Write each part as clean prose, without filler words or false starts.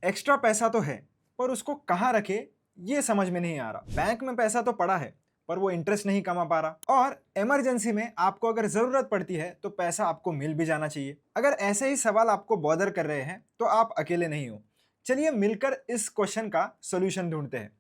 Extra पैसा तो है, पर उसको कहाँ रखे ये समझ में नहीं आ रहा। बैंक में पैसा तो पड़ा है, पर वो इंटरेस्ट नहीं कमा पा रहा। और इमरजेंसी में आपको अगर जरूरत पड़ती है तो पैसा आपको मिल भी जाना चाहिए। अगर ऐसे ही सवाल आपको बॉदर कर रहे हैं तो आप अकेले नहीं हो। चलिए मिलकर इस क्वेश्चन का सोल्यूशन ढूंढते हैं।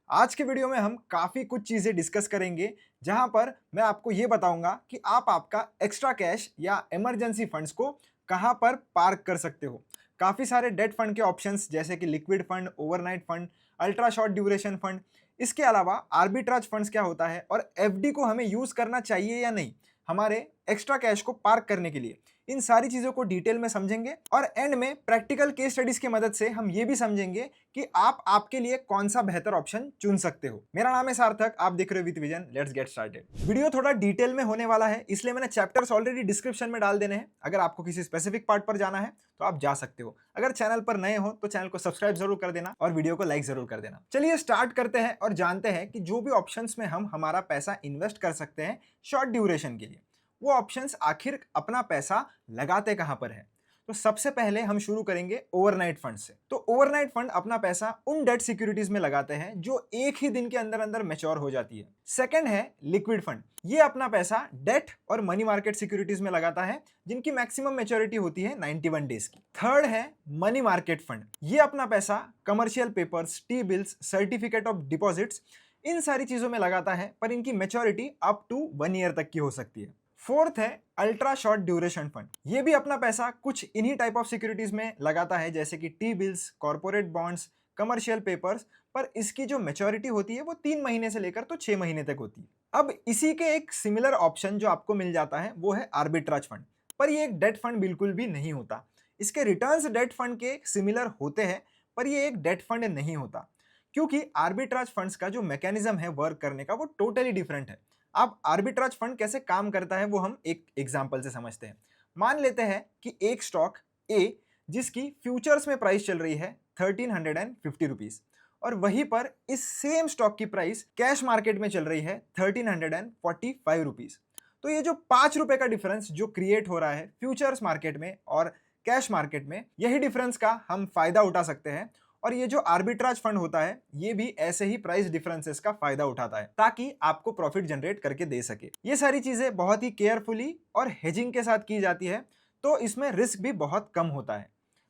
आज के वीडियो में हम काफी कुछ चीजें डिस्कस करेंगे, जहां पर मैं आपको ये बताऊंगा कि आप आपका एक्स्ट्रा कैश या इमरजेंसी फंड्स को कहां पर पार्क कर सकते हो। काफी सारे डेट फंड के ऑप्शंस जैसे कि liquid fund, overnight fund, ultra short duration fund, इसके अलावा आर्बिट्राज फंड्स क्या होता है और एफडी को हमें यूज करना चाहिए या नहीं हमारे एक्स्ट्रा कैश को पार्क करने के लिए, इन सारी चीजों को डिटेल में समझेंगे। और एंड में प्रैक्टिकल केस स्टडीज की मदद से हम ये भी समझेंगे कि आप आपके लिए कौन सा बेहतर ऑप्शन चुन सकते हो। मेरा नाम है सार्थक, आप देख रहे हो with vision. Let's get started. Video थोड़ा डिटेल में होने वाला है, इसलिए मैंने चैप्टर्स ऑलरेडी डिस्क्रिप्शन में डाल देने हैं। अगर आपको किसी स्पेसिफिक पार्ट पर जाना है तो आप जा सकते हो। अगर चैनल पर नए हो तो चैनल को सब्सक्राइब जरूर कर देना और वीडियो को लाइक जरूर कर देना। चलिए स्टार्ट करते हैं और जानते हैं कि जो भी ऑप्शंस में हम हमारा पैसा इन्वेस्ट कर सकते हैं शॉर्ट ड्यूरेशन के लिए, वो ऑप्शंस आखिर अपना पैसा लगाते कहां पर है। तो सबसे पहले हम शुरू करेंगे ओवरनाइट फंड से। तो ओवरनाइट फंड अपना पैसा उन डेट सिक्योरिटीज में लगाते हैं जो एक ही दिन के अंदर अंदर मैच्योर हो जाती है। सेकंड है लिक्विड फंड। ये अपना पैसा डेट और मनी मार्केट सिक्योरिटीज में लगाता है जिनकी मैक्सिमम मैच्योरिटी होती है 91 डेज की। थर्ड है मनी मार्केट फंड। ये अपना पैसा commercial papers, T bills, certificate of deposits, इन सारी चीजों में लगाता है, पर इनकी मैच्योरिटी अप टू 1 ईयर तक की हो सकती है। फोर्थ है अल्ट्रा शॉर्ट ड्यूरेशन फंड। ये भी अपना पैसा कुछ इन्हीं टाइप ऑफ सिक्योरिटीज में लगाता है जैसे कि T bills, corporate bonds, commercial papers, पर इसकी जो मैच्योरिटी होती है वो 3 महीने से लेकर तो 6 महीने तक होती है। अब इसी के एक सिमिलर ऑप्शन जो आपको मिल जाता है वो है आर्बिट्राज फंड, पर ये एक डेट फंड बिल्कुल भी नहीं होता। इसके रिटर्न्स डेट फंड के सिमिलर होते हैं, पर ये एक डेट फंड नहीं होता, क्योंकि आर्बिट्राज फंड्स का जो मैकेनिज्म है वर्क करने का वो टोटली डिफरेंट है। अब आर्बिट्राज फंड कैसे काम करता है वो हम एक एग्जांपल से समझते हैं। मान लेते हैं कि एक स्टॉक ए जिसकी फ्यूचर्स में प्राइस चल रही है 1350 रुपीज, और वहीं पर इस सेम स्टॉक की प्राइस कैश मार्केट में चल रही है 1345 रुपीज। तो ये जो 5 रुपए का डिफरेंस जो क्रिएट हो रहा है फ्यूचर्स मार्केट में और कैश मार्केट में, यही डिफरेंस का हम फायदा उठा सकते हैं। और ये जो आर्बिट्राज फंड होता है ये भी ऐसे ही प्राइस डिफरेंसेस का फायदा उठाता है ताकि आपको प्रॉफिट जनरेट करके दे सके। ये सारी चीजें बहुत ही केयरफुली और हेजिंग के साथ की जाती है, तो इसमें रिस्क भी बहुत कम होता है,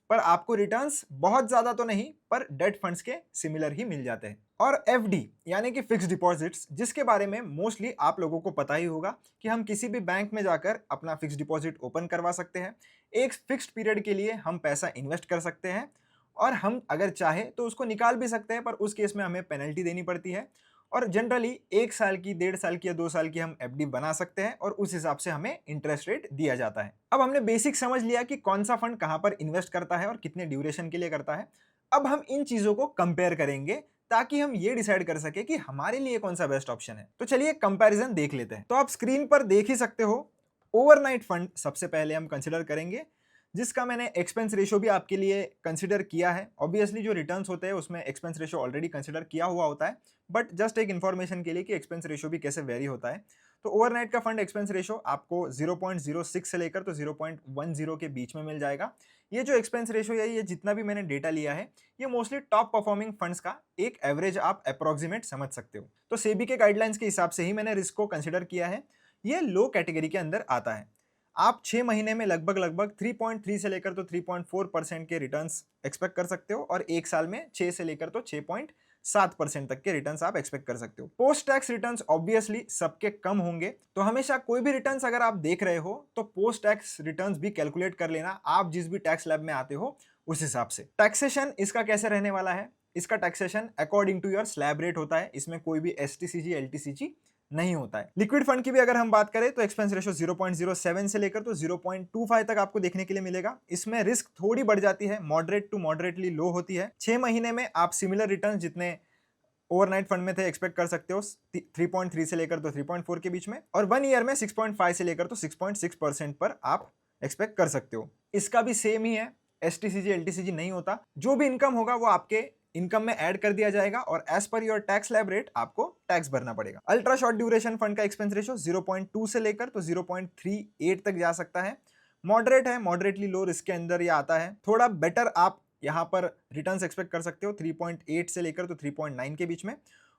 पर आपको रिटर्न्स बहुत ज्यादा तो नहीं पर डेट फंड्स के सिमिलर ही मिल जाते हैं। और एफडी यानी कि फिक्स्ड डिपॉजिट्स, जिसके बारे में मोस्टली आप लोगों को पता ही होगा कि हम किसी भी बैंक में जाकर अपना फिक्स्ड डिपॉजिट ओपन करवा सकते हैं। एक फिक्स्ड पीरियड के लिए हम पैसा इन्वेस्ट कर सकते हैं और हम अगर चाहे तो उसको निकाल भी सकते हैं, पर उस केस में हमें पेनल्टी देनी पड़ती है। और जनरली 1 साल की, 1.5 साल की या 2 साल की हम एफडी बना सकते हैं और उस हिसाब से हमें इंटरेस्ट रेट दिया जाता है। अब हमने बेसिक समझ लिया कि कौन सा फंड कहां पर इन्वेस्ट करता है और कितने ड्यूरेशन के लिए करता है। अब हम इन चीजों को कंपेयर करेंगे ताकि हम ये डिसाइड कर सके कि हमारे लिए कौन सा बेस्ट ऑप्शन है। तो चलिए कंपैरिजन देख लेते हैं। तो आप स्क्रीन पर देख ही सकते हो, ओवरनाइट फंड सबसे पहले हम कंसिडर करेंगे, जिसका मैंने एक्सपेंस रेशो भी आपके लिए कंसिडर किया है। ऑब्वियसली जो रिटर्न्स होते हैं उसमें एक्सपेंस रेशो ऑलरेडी कंसिडर किया हुआ होता है, बट जस्ट एक इन्फॉर्मेशन के लिए कि एक्सपेंस रेशो भी कैसे वेरी होता है। तो ओवरनाइट का फंड एक्सपेंस रेशो आपको 0.06 से लेकर तो 0.10 के बीच में मिल जाएगा। ये जो एक्सपेंस रेशो है, ये जितना भी मैंने डेटा लिया है, ये मोस्टली टॉप परफॉर्मिंग फंड्स का एक एवरेज आप अप्रोक्सीमेट समझ सकते हो। तो सेबी के गाइडलाइंस के हिसाब से ही मैंने रिस्क को कंसिडर किया है। ये लो कैटेगरी के अंदर आता है। आप 6 महीने में लगभग 3.3 से लेकर तो 3.4% के रिटर्न्स एक्सपेक्ट कर सकते हो, और 1 साल में 6 से लेकर तो 6.7% तक के रिटर्न्स आप एक्सपेक्ट कर सकते हो। पोस्ट टैक्स रिटर्न्स ऑब्वियसली सबके कम होंगे, तो हमेशा कोई भी रिटर्न्स अगर आप देख रहे हो तो पोस्ट टैक्स रिटर्न्स भी कैलकुलेट कर लेना, आप जिस भी टैक्स स्लैब में आते हो उस हिसाब से। टैक्सेशन इसका कैसे रहने वाला है? इसका taxation according to your slab rate होता है, इसमें कोई भी एसटीसीजी एलटीसीजी नहीं होता है। लिक्विड फंड की भी अगर हम बात करें तो एक्सपेंस रेशो 0.07 से लेकर तो 0.25 तक आपको देखने के लिए मिलेगा। इसमें रिस्क थोड़ी बढ़ जाती है, मॉडरेट टू मॉडरेटली लो होती है। 6 महीने में आप सिमिलर रिटर्न जितने ओवरनाइट फंड में थे एक्सपेक्ट कर सकते हो, 3.3 से लेकर तो 3.4 के बीच में, और 1 ईयर में 6.5 से लेकर तो 6.6% पर आप एक्सपेक्ट कर सकते हो। इसका भी सेम ही है, एसटीसीजी एलटीसीजी नहीं होता। जो भी इनकम होगा वो आपके इनकम में ऐड कर दिया जाएगा और as per your tax slab rate आपको टैक्स भरना पड़ेगा। अल्ट्रा शॉर्ट ड्यूरेशन फंड का एक्सपेंस रेशो 0.2 से लेकर तो 0.38 तक जा सकता है। मॉडरेट है, मॉडरेटली लो रिस्क के अंदर ये आता है। थोड़ा बेटर आप यहाँ पर रिटर्न्स एक्सपेक्ट कर सकते हो 3.8 से लेकर तो 3.9 के बीच में,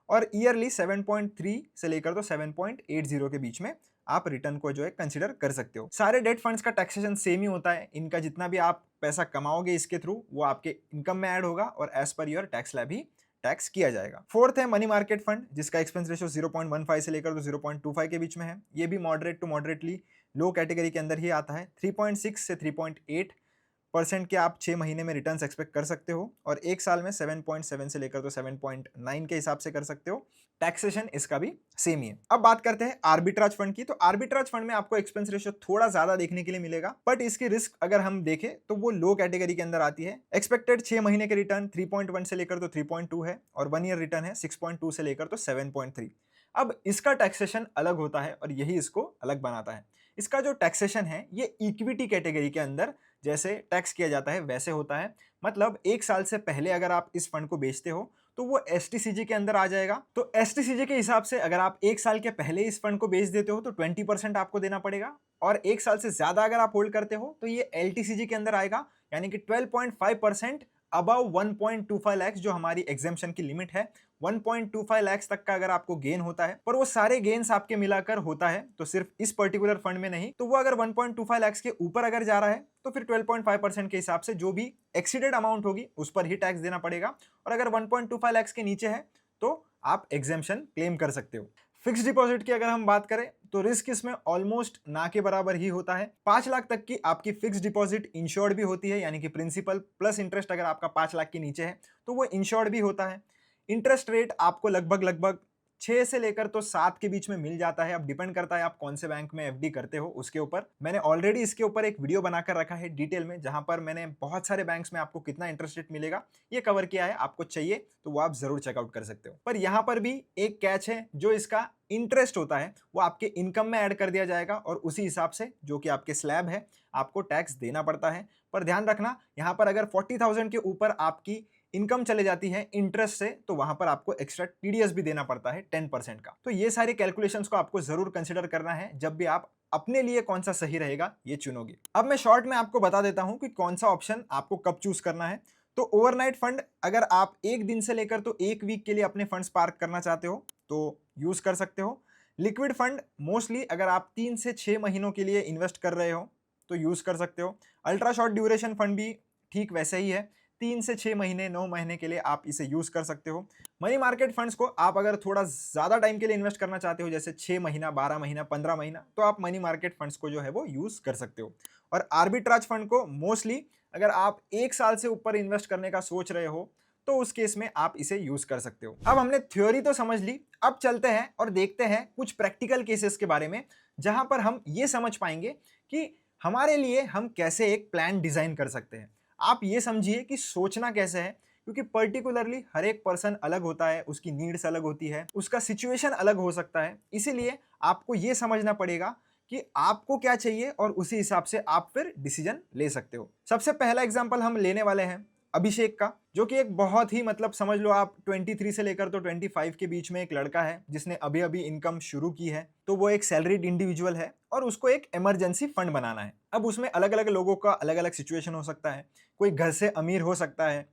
और ईयरली 7.3 से लेकर तो 7.80 के बीच में आप रिटर्न को जो है कंसीडर कर सकते हो। सारे डेट फंड्स का टैक्सेशन सेम ही होता है, इनका जितना भी आप पैसा कमाओगे इसके थ्रू वो आपके इनकम में ऐड होगा और as per your tax slab ही टैक्स किया जाएगा। फोर्थ है मनी मार्केट फंड, जिसका एक्सपेंस रेशियो 0.15 से लेकर तो 0.25 के बीच में है। ये भी moderate to moderately low category के अंदर ही आता है। 3.6 से 3.8% के आप 6 महीने में रिटर्न्स एक्सपेक्ट कर सकते हो और एक साल में 7.7 से लेकर तो 7.9 के हिसाब से कर सकते हो। टैक्सेशन इसका भी सेम ही है। अब बात करते हैं आर्बिट्राज फंड की। तो आर्बिट्राज फंड में आपको एक्सपेंस रेशियो थोड़ा ज्यादा देखने के लिए मिलेगा, बट इसकी रिस्क अगर हम देखें तो वो लो कैटेगरी के अंदर आती है। एक्सपेक्टेड 6 महीने के रिटर्न 3.1 से लेकर तो 3.2 है और 1 ईयर रिटर्न है 6.2 से लेकर तो 7.3। अब इसका टैक्सेशन अलग होता है और यही इसको अलग बनाता है। इसका जो टैक्सेशन है ये इक्विटी कैटेगरी के अंदर जैसे टैक्स किया जाता है वैसे होता है। मतलब एक साल से पहले अगर आप इस फंड को बेचते हो तो वो एसटीसीजी के अंदर आ जाएगा। तो एसटीसीजी के हिसाब से अगर आप एक साल के पहले इस फंड को बेच देते हो तो 20% आपको देना पड़ेगा, और एक साल से ज्यादा अगर आप होल्ड करते हो तो ये एलटीसीजी के अंदर आएगा, यानी कि 12.5% अबव 1.25 लाख जो हमारी एग्जेम्पशन की लिमिट है। 1.25 लाख तक का अगर आपको गेन होता है, पर वो सारे गेन्स आपके मिलाकर होता है तो सिर्फ इस पर्टिकुलर फंड में नहीं, तो वो अगर 1.25 लाख के ऊपर अगर जा रहा है तो फिर 12.5% के हिसाब से जो भी एक्सीडेड अमाउंट होगी उस पर ही टैक्स देना पड़ेगा, और अगर 1.25 लाख के नीचे है तो आप एग्जेम्पशन क्लेम कर सकते हो। फिक्स डिपॉजिट की अगर हम बात करें तो रिस्क इसमें ऑलमोस्ट ना के बराबर ही होता है। 5 लाख तक की आपकी फिक्स डिपॉजिट इंश्योर्ड भी होती है, यानी कि प्रिंसिपल प्लस इंटरेस्ट अगर आपका 5 लाख के नीचे है तो वो इंश्योर्ड भी होता है। इंटरेस्ट रेट आपको लगभग 6 से लेकर तो 7 के बीच में मिल जाता है। अब डिपेंड करता है आप कौन से बैंक में एफडी करते हो उसके ऊपर। मैंने ऑलरेडी इसके ऊपर एक वीडियो बनाकर रखा है डिटेल में, जहां पर मैंने बहुत सारे बैंक्स में आपको कितना इंटरेस्ट रेट मिलेगा ये कवर किया है। आपको चाहिए तो वो आप जरूर चेकआउट कर सकते हो। पर यहाँ पर भी एक कैच है, जो इसका इंटरेस्ट होता है वो आपके इनकम में ऐड कर दिया जाएगा और उसी हिसाब से जो कि आपके स्लैब है आपको टैक्स देना पड़ता है। पर ध्यान रखना, यहाँ पर अगर 40,000 के ऊपर आपकी इनकम चले जाती है इंटरेस्ट से तो वहां पर आपको एक्स्ट्रा टीडीएस भी देना पड़ता है 10% का। तो ये सारी कैलकुलेशंस को आपको जरूर कंसिडर करना है जब भी आप अपने लिए कौन सा सही रहेगा ये चुनोगे। अब मैं शॉर्ट में आपको बता देता हूं कि कौन सा ऑप्शन आपको कब चूज करना है। तो ओवरनाइट फंड अगर आप एक दिन से लेकर तो एक वीक के लिए अपने फंड्स पार्क करना चाहते हो तो यूज कर सकते हो। लिक्विड फंड मोस्टली अगर आप 3 से 6 महीनों के लिए इन्वेस्ट कर रहे हो तो यूज कर सकते हो। अल्ट्रा शॉर्ट ड्यूरेशन फंड भी ठीक वैसे ही है, 3 से 6 महीने 9 महीने के लिए आप इसे यूज कर सकते हो। मनी मार्केट फंड्स को आप अगर थोड़ा ज्यादा टाइम के लिए इन्वेस्ट करना चाहते हो, जैसे 6 महीना 12 महीना 15 महीना, तो आप मनी मार्केट फंड्स को जो है वो यूज कर सकते हो। और आर्बिट्राज फंड को मोस्टली अगर आप एक साल से ऊपर इन्वेस्ट करने का सोच रहे हो तो उस केस में आप इसे यूज कर सकते हो। अब हमने थ्योरी तो समझ ली, अब चलते हैं और देखते हैं कुछ प्रैक्टिकल केसेस के बारे में, जहां पर हम ये समझ पाएंगे कि हमारे लिए हम कैसे एक प्लान डिजाइन कर सकते हैं। आप ये समझिए कि सोचना कैसे है, क्योंकि पर्टिकुलरली हर एक पर्सन अलग होता है, उसकी नीड्स अलग होती है, उसका सिचुएशन अलग हो सकता है। इसीलिए आपको ये समझना पड़ेगा कि आपको क्या चाहिए और उसी हिसाब से आप फिर डिसीजन ले सकते हो। सबसे पहला एग्जांपल हम लेने वाले हैं अभिषेक का, जो कि एक बहुत ही मतलब समझ लो आप 23 से लेकर तो 25 के बीच में एक लड़का है जिसने अभी अभी इनकम शुरू की है। तो वो एक सैलरीड इंडिविजुअल है और उसको एक इमरजेंसी फंड बनाना है। अब उसमें अलग अलग लोगों का अलग अलग सिचुएशन हो सकता है। कोई घर से अमीर हो सकता है,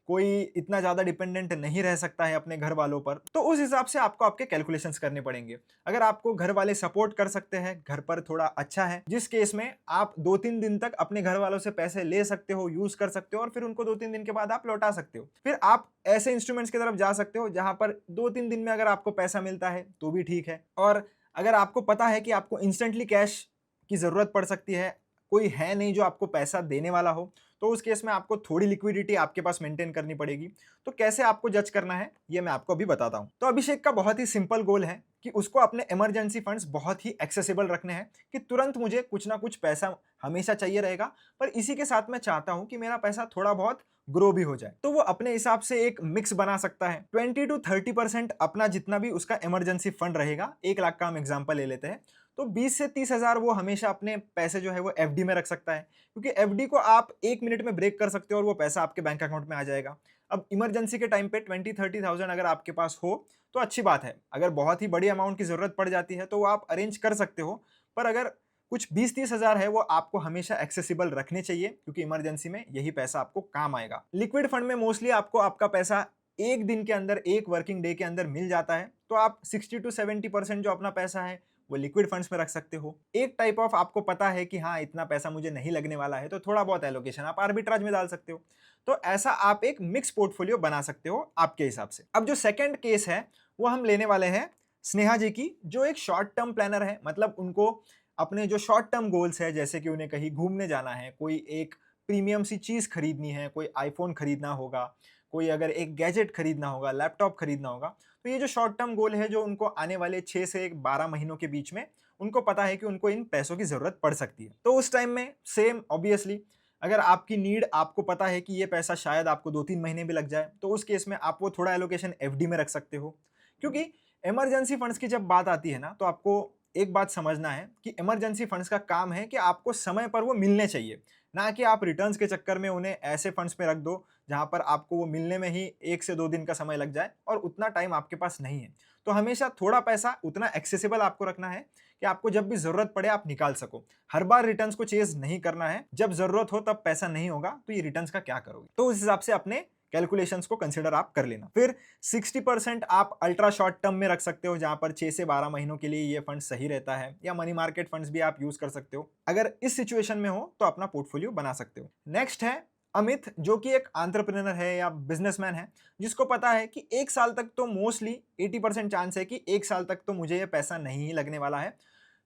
कोई इतना ज़्यादा डिपेंडेंट नहीं रह सकता है अपने घर वालों पर। तो उस हिसाब से आपको आपके कैलकुलेशंस करने पड़ेंगे। अगर आपको घर वाले सपोर्ट कर सकते हैं, घर पर थोड़ा अच्छा है, जिस केस में आप 2-3 दिन तक अपने घर वालों से पैसे ले सकते हो, यूज कर सकते हो और फिर उनको 2-3 दिन के बाद आप लौटा सकते हो। फिर आप ऐसे इंस्ट्रूमेंट्स की तरफ जा सकते हो जहां पर 2-3 दिन में अगर आपको पैसा मिलता है तो भी ठीक है। और अगर आपको पता है कि आपको इंस्टेंटली कैश की जरूरत पड़ सकती है, कोई है नहीं जो आपको पैसा देने वाला हो, तो उस केस में आपको थोड़ी लिक्विडिटी आपके पास मेंटेन करनी पड़ेगी। तो कैसे आपको जज करना है ये मैं आपको अभी बताता हूं। तो अभिषेक का बहुत ही सिंपल गोल है कि उसको अपने इमरजेंसी फंड्स बहुत ही एक्सेसिबल रखने हैं, कि तुरंत मुझे कुछ ना कुछ पैसा हमेशा चाहिए रहेगा, पर इसी के साथ मैं चाहता हूं कि मेरा पैसा थोड़ा बहुत ग्रो भी हो जाए। तो वो अपने हिसाब से एक मिक्स बना सकता है। 20 to 30% अपना जितना भी उसका इमरजेंसी फंड रहेगा, 1 लाख का हम एग्जाम्पल ले लेते हैं, तो 20 से 30 हजार वो हमेशा अपने पैसे जो है वो एफडी में रख सकता है, क्योंकि एफडी को आप 1 मिनट में ब्रेक कर सकते हो और वो पैसा आपके बैंक अकाउंट में आ जाएगा। अब इमरजेंसी के टाइम पे 20-30,000 अगर आपके पास हो तो अच्छी बात है। अगर बहुत ही बड़ी अमाउंट की जरूरत पड़ जाती है तो वो आप अरेंज कर सकते हो, पर अगर कुछ 20-30 हज़ार है वो आपको हमेशा एक्सेसिबल रखने चाहिए, क्योंकि इमरजेंसी में यही पैसा आपको काम आएगा। लिक्विड फंड में मोस्टली आपको आपका पैसा एक दिन के अंदर, एक वर्किंग डे के अंदर मिल जाता है, तो आप 60 टू 70% जो अपना पैसा है वो लिक्विड फंड्स में रख सकते हो। एक टाइप ऑफ आपको पता है कि हाँ इतना पैसा मुझे नहीं लगने वाला है, तो थोड़ा बहुत एलोकेशन आप आर्बिट्राज में डाल सकते हो। तो ऐसा आप एक मिक्स पोर्टफोलियो बना सकते हो आपके हिसाब से। अब जो सेकंड केस है वो हम लेने वाले हैं स्नेहा जी की, जो एक शॉर्ट टर्म प्लानर है। मतलब उनको अपने जो शॉर्ट टर्म गोल्स है, जैसे कि उन्हें कहीं घूमने जाना है, कोई एक प्रीमियम सी चीज खरीदनी है, कोई आईफोन खरीदना होगा, कोई अगर एक गैजेट खरीदना होगा, लैपटॉप खरीदना होगा, तो ये जो शॉर्ट टर्म गोल है जो उनको आने वाले 6 से 12 महीनों के बीच में उनको पता है कि उनको इन पैसों की जरूरत पड़ सकती है। तो उस टाइम में सेम ऑब्वियसली अगर आपकी नीड, आपको पता है कि ये पैसा शायद आपको 2-3 महीने भी लग जाए, तो उस केस में आप वो थोड़ा एलोकेशन एफडी में रख सकते हो। क्योंकि इमरजेंसी फंड्स की जब बात आती है ना, तो आपको एक बात समझना है कि इमरजेंसी फंड्स का काम है कि आपको समय पर वो मिलने चाहिए, ना कि आप रिटर्न्स के चक्कर में उन्हें ऐसे फंड्स में रख दो जहां पर आपको वो मिलने में ही 1 से 2 दिन का समय लग जाए और उतना टाइम आपके पास नहीं है। तो हमेशा थोड़ा पैसा उतना एक्सेसिबल आपको रखना है कि आपको जब भी जरूरत पड़े आप निकाल सको। हर बार रिटर्न्स को चेज नहीं करना है, जब जरूरत हो तब पैसा नहीं होगा तो ये रिटर्न्स का क्या करोगे। तो उस हिसाब से अपने कैलकुलेशंस को कंसिडर आप कर लेना। फिर 60% आप अल्ट्रा शॉर्ट टर्म में रख सकते हो, जहां पर 6 से 12 महीनों के लिए ये फंड सही रहता है, या मनी मार्केट फंड्स भी आप यूज कर सकते हो। अगर इस सिचुएशन में हो तो अपना पोर्टफोलियो बना सकते हो। नेक्स्ट है अमित, जो कि एक एंटरप्रेन्योर है या बिजनेसमैन है, जिसको पता है कि 1 साल तक तो मोस्टली 80% चांस है कि 1 साल तक तो मुझे ये पैसा नहीं लगने वाला है।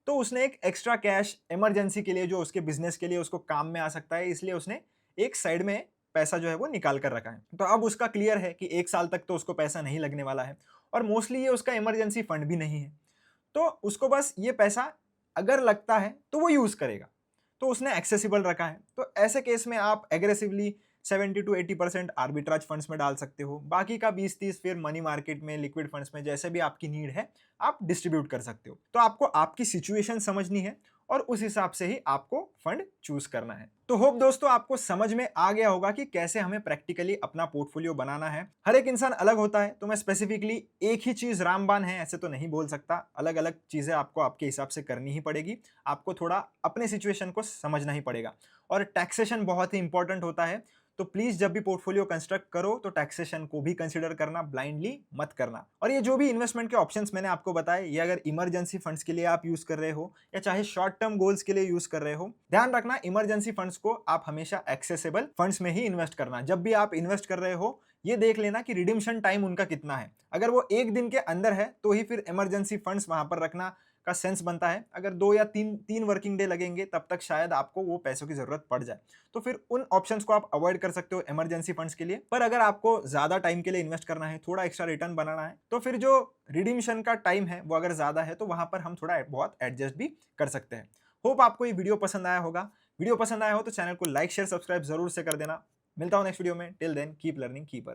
तो उसने एक एक्स्ट्रा कैश इमरजेंसी के लिए, जो उसके बिजनेस के लिए उसको काम में आ सकता है, इसलिए उसने एक साइड में पैसा जो है वो निकाल कर रखा है। तो अब उसका क्लियर है कि 1 साल तक तो उसको पैसा नहीं लगने वाला है, और मोस्टली ये उसका इमरजेंसी फंड भी नहीं है। तो उसको बस ये पैसा अगर लगता है तो वो यूज करेगा, तो उसने एक्सेसिबल रखा है। तो ऐसे केस में आप एग्रेसिवली 70 टू 80% आर्बिट्राज फंड्स में डाल सकते हो, बाकी का 20-30 फिर मनी मार्केट में, लिक्विड फंड्स में, जैसे भी आपकी नीड है आप डिस्ट्रीब्यूट कर सकते हो। तो आपको आपकी सिचुएशन समझनी है और उस हिसाब से ही आपको फंड चूज करना है। तो होप दोस्तों आपको समझ में आ गया होगा कि कैसे हमें प्रैक्टिकली अपना पोर्टफोलियो बनाना है। हर एक इंसान अलग होता है, तो मैं स्पेसिफिकली एक ही चीज रामबाण है ऐसे तो नहीं बोल सकता। अलग अलग चीजें आपको आपके हिसाब से करनी ही पड़ेगी। आपको थोड़ा अपने सिचुएशन को समझना ही पड़ेगा। और टैक्सेशन बहुत ही इंपॉर्टेंट होता है, तो प्लीज जब भी पोर्टफोलियो कंस्ट्रक्ट करो तो टैक्सेशन को भी कंसीडर करना, ब्लाइंडली मत करना। और ये जो भी इन्वेस्टमेंट के ऑप्शंस मैंने आपको बताए, ये अगर इमरजेंसी फंड्स के लिए आप यूज कर रहे हो या चाहे शॉर्ट टर्म गोल्स के लिए यूज कर रहे हो, ध्यान रखना इमरजेंसी फंड्स को आप हमेशा एक्सेसिबल फंड्स में ही इन्वेस्ट करना। जब भी आप इन्वेस्ट कर रहे हो ये देख लेना कि रिडीम्पशन टाइम उनका कितना है। अगर वो 1 दिन के अंदर है तो ही फिर इमरजेंसी फंड्स वहां पर रखना का सेंस बनता है। अगर 2 या 3 वर्किंग डे लगेंगे तब तक शायद आपको वो पैसों की जरूरत पड़ जाए, तो फिर उन ऑप्शंस को आप अवॉइड कर सकते हो इमरजेंसी फंड्स के लिए। पर अगर आपको ज्यादा टाइम के लिए इन्वेस्ट करना है, थोड़ा एक्स्ट्रा रिटर्न बनाना है, तो फिर जो रिडीम्पशन का टाइम है वो अगर ज्यादा है तो वहां पर हम थोड़ा बहुत एडजस्ट भी कर सकते हैं। होप आपको ये वीडियो पसंद आया होगा। वीडियो पसंद आया हो तो चैनल को लाइक शेयर सब्सक्राइब जरूर से कर देना। मिलता हूं नेक्स्ट वीडियो में। Till then keep learning, keep